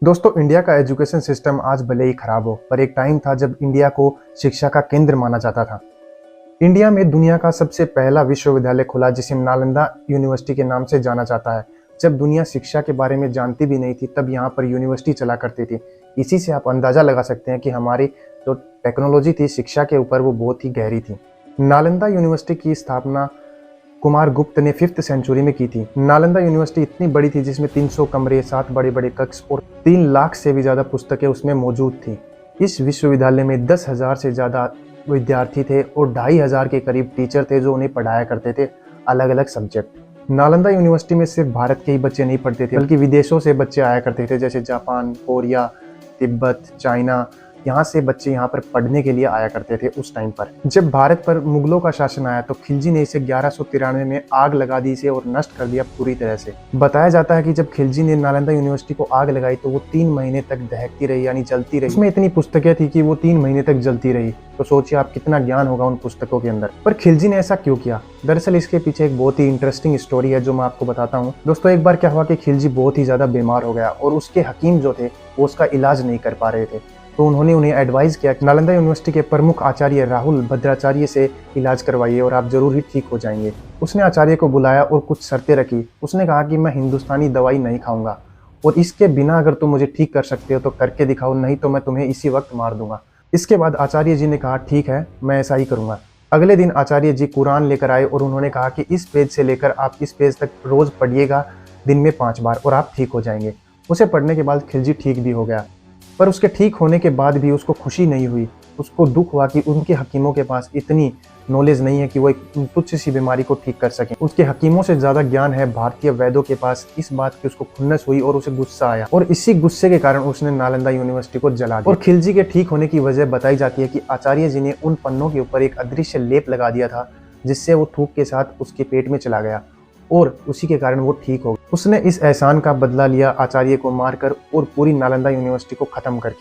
दोस्तों, इंडिया का education system आज भले ही खराब हो, पर एक टाइम था जब इंडिया को शिक्षा का केंद्र माना जाता था। इंडिया में दुनिया का सबसे पहला विश्वविद्यालय खुला जिसे नालंदा यूनिवर्सिटी के नाम से जाना जाता है। जब दुनिया शिक्षा के बारे में जानती भी नहीं थी, तब यहाँ पर यूनिवर्सिटी चला करती थी। इसी से आप अंदाजा लगा सकते हैं कि हमारी जो टेक्नोलॉजी थी शिक्षा के ऊपर, वो बहुत ही गहरी थी। नालंदा यूनिवर्सिटी की स्थापना कुमार गुप्त ने 5th सेंचुरी में की थी। नालंदा यूनिवर्सिटी इतनी बड़ी थी जिसमें 300 कमरे, 7 बड़े बड़े कक्ष और 3 लाख से भी ज़्यादा पुस्तकें उसमें मौजूद थी। इस विश्वविद्यालय में 10,000 से ज़्यादा विद्यार्थी थे और 2,500 के करीब टीचर थे जो उन्हें पढ़ाया करते थे अलग अलग सब्जेक्ट। नालंदा यूनिवर्सिटी में सिर्फ भारत के ही बच्चे नहीं पढ़ते थे, बल्कि विदेशों से बच्चे आया करते थे, जैसे जापान, कोरिया, तिब्बत, चाइना। यहाँ से बच्चे यहाँ पर पढ़ने के लिए आया करते थे उस टाइम पर। जब भारत पर मुगलों का शासन आया तो खिलजी ने इसे 1193 में आग लगा दी इसे और नष्ट कर दिया पूरी तरह से। बताया जाता है कि जब खिलजी ने नालंदा यूनिवर्सिटी को आग लगाई तो वो 3 महीने तक दहकती रही, यानी जलती रही। उसमें इतनी पुस्तकें थी कि वो 3 महीने तक जलती रही। तो सोचिए आप कितना ज्ञान होगा उन पुस्तकों के अंदर। पर खिलजी ने ऐसा क्यों किया? दरअसल इसके पीछे एक बहुत ही इंटरेस्टिंग स्टोरी है जो मैं आपको बताता हूँ। दोस्तों, एक बार क्या हुआ कि खिलजी बहुत ही ज्यादा बीमार हो गया और उसके हकीम जो थे वो उसका इलाज नहीं कर पा रहे थे। तो उन्होंने उन्हें एडवाइस किया कि नालंदा यूनिवर्सिटी के प्रमुख आचार्य राहुल भद्राचार्य से इलाज करवाइए और आप जरूर ही ठीक हो जाएंगे। उसने आचार्य को बुलाया और कुछ शर्तें रखी। उसने कहा कि मैं हिंदुस्तानी दवाई नहीं खाऊंगा और इसके बिना अगर तुम मुझे ठीक कर सकते हो तो करके दिखाओ, नहीं तो मैं तुम्हें इसी वक्त मार दूंगा। इसके बाद आचार्य जी ने कहा ठीक है, मैं ऐसा ही करूंगा। अगले दिन आचार्य जी कुरान लेकर आए और उन्होंने कहा कि इस पेज से लेकर आप इस पेज तक रोज पढ़िएगा, दिन में 5 बार, और आप ठीक हो जाएंगे। उसे पढ़ने के बाद खिलजी ठीक भी हो गया। पर उसके ठीक होने के बाद भी उसको खुशी नहीं हुई। उसको दुख हुआ कि उनके हकीमों के पास इतनी नॉलेज नहीं है कि वो एक तुच्छ सी बीमारी को ठीक कर सकें। उसके हकीमों से ज़्यादा ज्ञान है भारतीय वैद्यों के पास। इस बात की उसको खुन्नस हुई और उसे गुस्सा आया और इसी गुस्से के कारण उसने नालंदा यूनिवर्सिटी को जला दिया। और खिलजी के ठीक होने की वजह बताई जाती है कि आचार्य जी ने उन पन्नों के ऊपर एक अदृश्य लेप लगा दिया था, जिससे वो थूक के साथ उसके पेट में चला गया और उसी के कारण वो ठीक हो गया। उसने इस एहसान का बदला लिया आचार्य को मारकर और पूरी नालंदा यूनिवर्सिटी को खत्म करके।